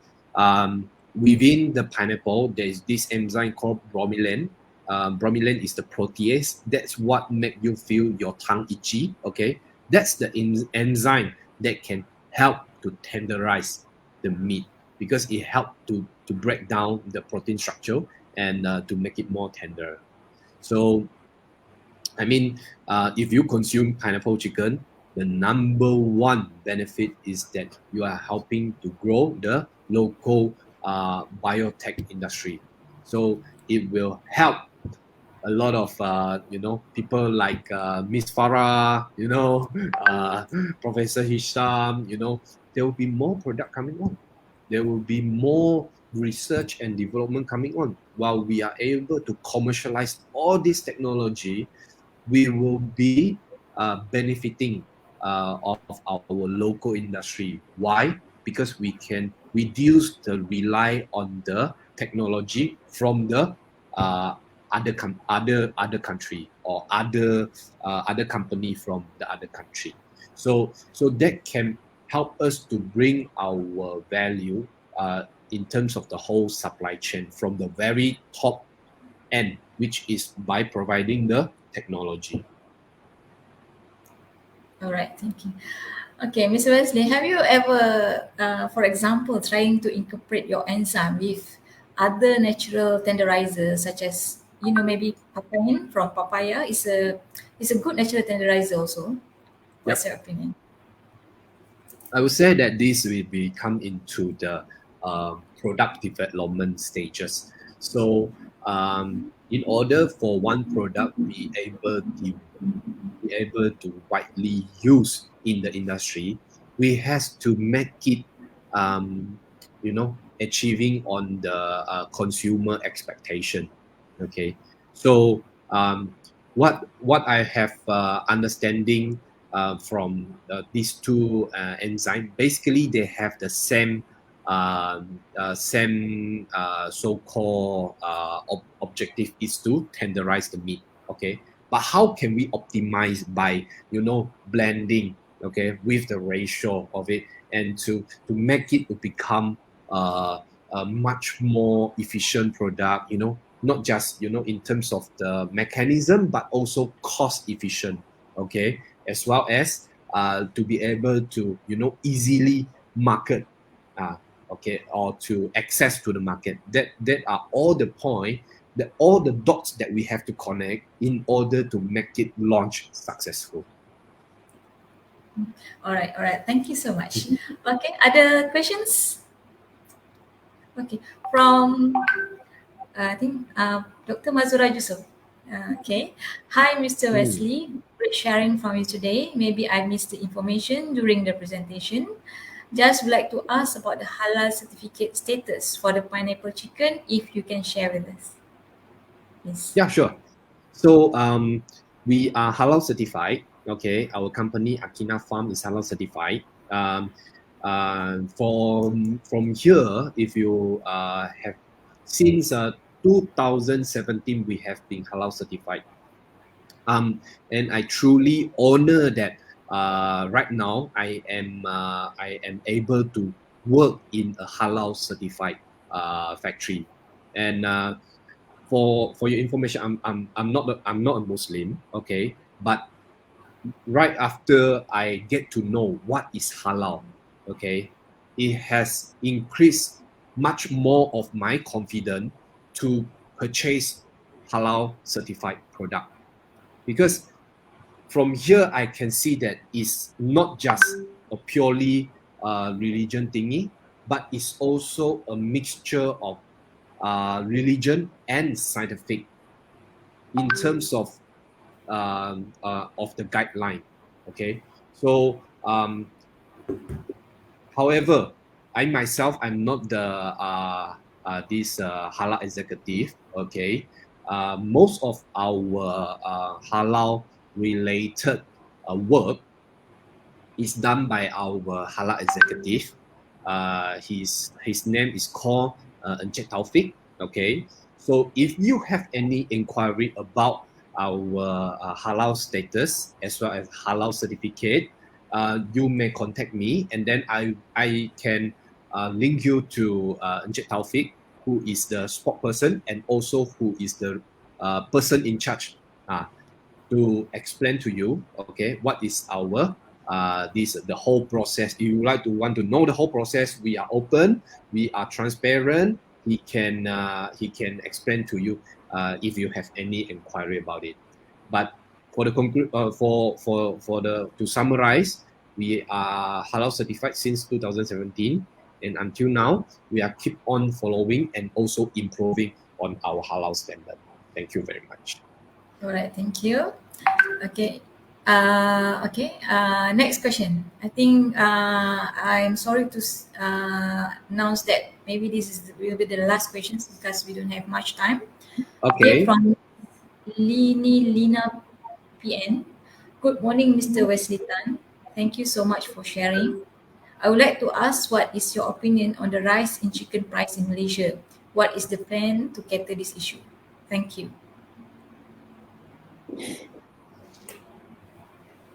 B: within the pineapple, there is this enzyme called bromelain. Bromelain is the protease. That's what make you feel your tongue itchy. Okay, that's the enzyme that can help to tenderize the meat, because it helps to break down the protein structure and to make it more tender. So, if you consume pineapple chicken, the number one benefit is that you are helping to grow the local biotech industry. So it will help a lot of people like Miss Farah, Professor Hisham. There will be more product coming on. There will be more research and development coming on. While we are able to commercialize all this technology, we will be benefiting of our local industry. Why? Because we can reduce the rely on the technology from the other country or other company from the other country. So that can help us to bring our value in terms of the whole supply chain from the very top end, which is by providing the technology.
C: All right, thank you. Okay, Mr. Wesley, have you ever, for example, trying to incorporate your enzyme with other natural tenderizers, such as, maybe papain from papaya is a good natural tenderizer also. What's
B: Yep.
C: your opinion?
B: I would say that this will come into the product development stages. So, in order for one product be able to widely use in the industry, we has to make it, achieving on the consumer expectation. Okay, so what I have understanding from these two enzymes, basically they have the same so-called objective is to tenderize the meat. Okay, but how can we optimize by blending, okay, with the ratio of it, and to make it to become a much more efficient product, not just in terms of the mechanism, but also cost efficient, okay, as well as to be able to easily market, okay, or to access to the market. That are all the point, all the dots that we have to connect in order to make it launch successful.
C: All right. Thank you so much. Okay, other questions? Okay, from I think Dr. Mazura Yusuf. Okay. Hi, Mr. Wesley. Great sharing from you today. Maybe I missed the information during the presentation. Just would like to ask about the halal certificate status for the pineapple chicken, if you can share with us. Yes.
B: Yeah, sure. So we are halal certified. Okay, our company Akina Farm is halal certified. From here, if you have since 2017, we have been halal certified. And I truly honor that. Right now, I am able to work in a halal certified factory, and for your information, I'm not a Muslim, okay, but right after I get to know what is halal, okay, it has increased much more of my confidence to purchase halal certified product, because from here I can see that it's not just a purely religion thingy, but it's also a mixture of religion and scientific in terms of the guideline. Okay, so however, I myself, I'm not the this halal executive. Okay, most of our halal related work is done by our halal executive. His name is called Encik Taufik. Okay, so if you have any inquiry about our halal status as well as halal certificate, you may contact me, and then I can link you to Encik Taufik, who is the spokesperson and also who is the person in charge to explain to you, okay, what is our the whole process. If you want to know the whole process, we are open, we are transparent. He can explain to you if you have any inquiry about it. But for the to summarize, we are halal certified since 2017, and until now we are keep on following and also improving on our halal standard. Thank you very much.
C: All right, thank you. Okay. Next question. I think I'm sorry to announce that maybe will be the last questions because we don't have much time.
B: Okay.
C: From Lina PN. Good morning, Mr. Wesley Tan. Thank you so much for sharing. I would like to ask, what is your opinion on the rise in chicken price in Malaysia? What is the plan to cater this issue? Thank you.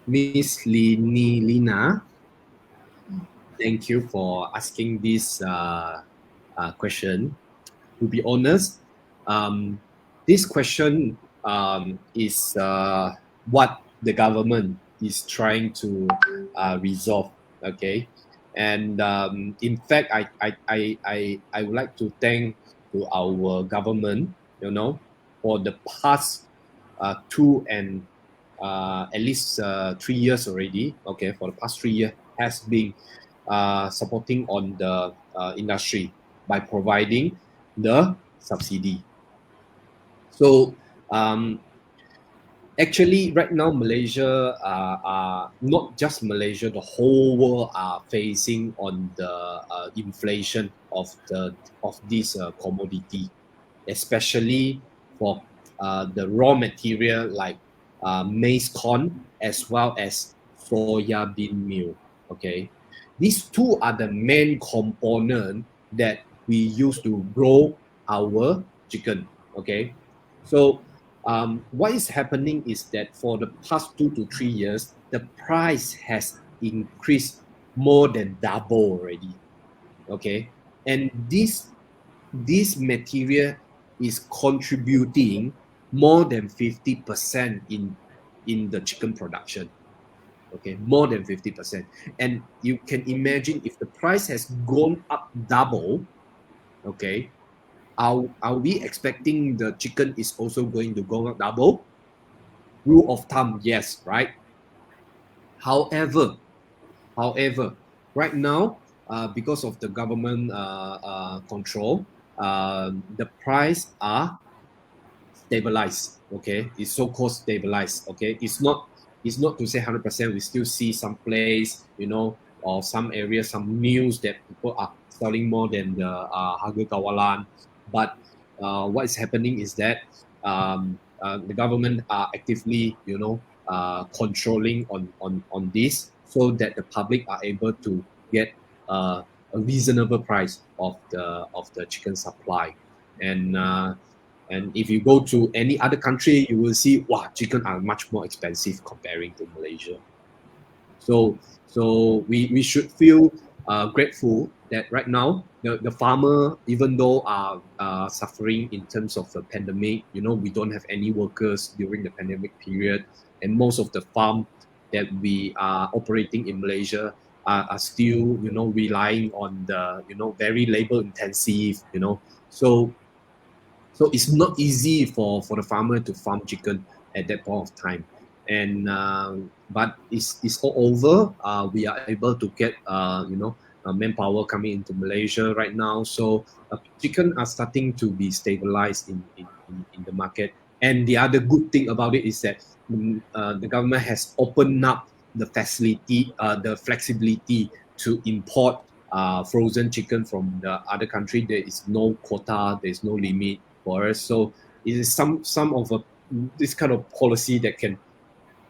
B: Miss Lina, thank you for asking this question. To be honest, this question is what the government is trying to resolve. Okay, and in fact, I would like to thank to our government, for the past 2 and at least 3 years already. Okay, for the past 3 years has been supporting on the industry by providing the subsidy. So actually, right now, Malaysia, not just Malaysia, the whole world are facing on the inflation of this commodity, especially for the raw material like maize corn as well as soya bean meal. Okay, these two are the main component that we use to grow our chicken. Okay, so what is happening is that for the past 2 to 3 years, the price has increased more than double already. Okay, and this material is contributing more than 50% in the chicken production. Okay, more than 50%. And you can imagine if the price has gone up double, okay, are we expecting the chicken is also going to go up double? Rule of thumb, yes, right? However, right now, because of the government control, the price are stabilized. Okay, it's so-called stabilized. Okay, it's not to say 100%. We still see some place, or some areas, some news that people are selling more than the harga kawalan. But what is happening is that the government are actively, controlling on this, so that the public are able to get a reasonable price of the chicken supply. And if you go to any other country, you will see, wow, chicken are much more expensive comparing to Malaysia. So we should feel grateful that right now the farmer, even though are suffering in terms of the pandemic, we don't have any workers during the pandemic period, and most of the farm that we are operating in Malaysia are still, relying on the, very labor intensive, so it's not easy for the farmer to farm chicken at that point of time. And but it's all over. We are able to get manpower coming into Malaysia right now. So chicken are starting to be stabilized in the market. And the other good thing about it is that the government has opened up the facility, the flexibility to import frozen chicken from the other country. There is no quota, there is no limit for us. So it is some of this kind of policy that can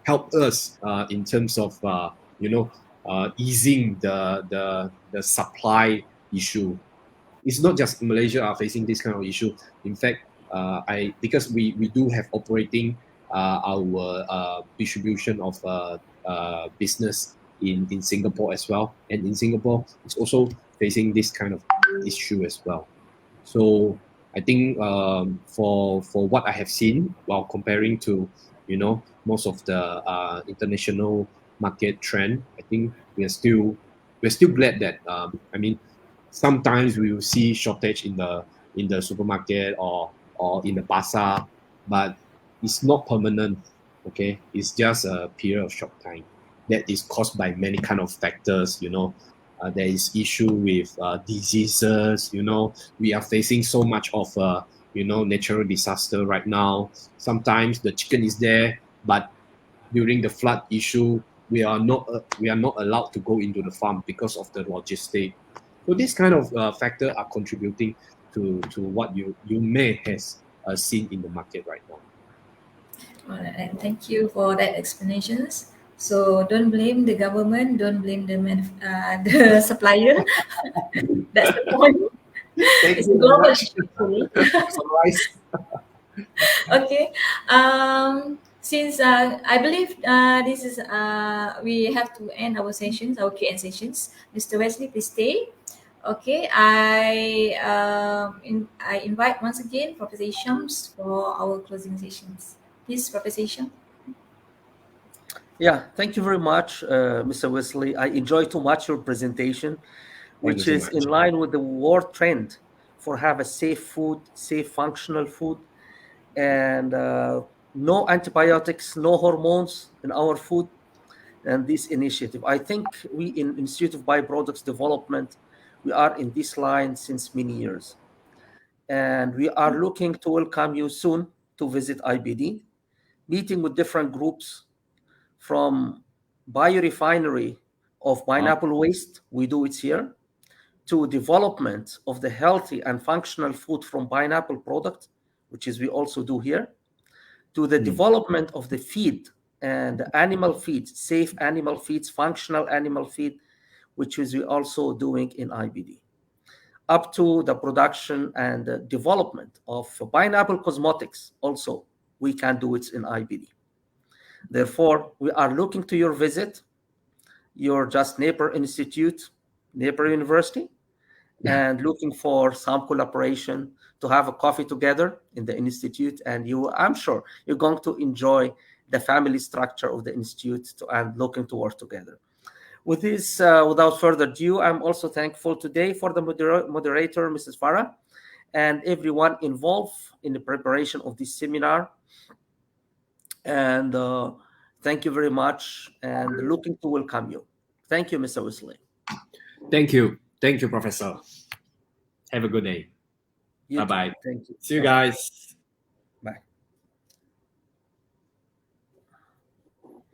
B: help us in terms of easing the supply issue. It's not just Malaysia are facing this kind of issue. In fact, because we do have operating our distribution of business in Singapore as well, and in Singapore it's also facing this kind of issue as well. So I think for what I have seen while comparing to most of the international market trend, I think we're still glad that sometimes we will see shortage in the supermarket or in the pasar, but it's not permanent. Okay, it's just a period of short time that is caused by many kind of factors. There is issue with diseases. We are facing so much of natural disaster right now. Sometimes the chicken is there, but during the flood issue, we are not allowed to go into the farm because of the logistic. So this kind of factor are contributing to what you may has seen in the market right now.
C: All right, thank you for that explanations. So don't blame the government, don't blame the supplier. That's the point.
B: Thank
C: It's
B: you
C: a
B: very
C: global
B: much.
C: issue, actually.
B: Summarize.
C: Okay. Since I believe this is we have to end our sessions, our Q&A sessions. Mr. Wesley, please stay. Okay. I invite once again Professor Shams for our closing sessions. Please, Professor Shams.
A: Yeah, thank you very much, Mr. Wesley. I enjoy too much your presentation,
B: Thank you
A: which
B: so
A: is in
B: much.
A: line with the world trend for have a safe food, safe functional food, and no antibiotics, no hormones in our food. And this initiative, I think we in Institute of Bioproducts Development, we are in this line since many years. And we are looking to welcome you soon to visit IBD, meeting with different groups from biorefinery of
B: Wow.
A: pineapple waste, we do it here, to development of the healthy and functional food from pineapple product, which is we also do here, to the
B: Mm.
A: development of the feed and the animal feed, safe animal feeds, functional animal feed, which is we also doing in IBD, up to the production and the development of pineapple cosmetics. Also, we can do it in IBD. Therefore, we are looking to your visit, your just neighbor institute, neighbor university,
B: Yeah.
A: and looking for some collaboration to have a coffee together in the institute. And you, I'm sure you're going to enjoy the family structure of the institute and looking to work together. With this, without further ado, I'm also thankful today for the moderator, Mrs. Farah, and everyone involved in the preparation of this seminar. And thank you very much, and looking to welcome you. Thank you, Mr. Wesley.
B: Thank you. Thank you, Professor. Have a good day.
A: You
B: Bye
A: too.
B: bye.
A: Thank you.
B: See you
A: Bye bye.
B: guys.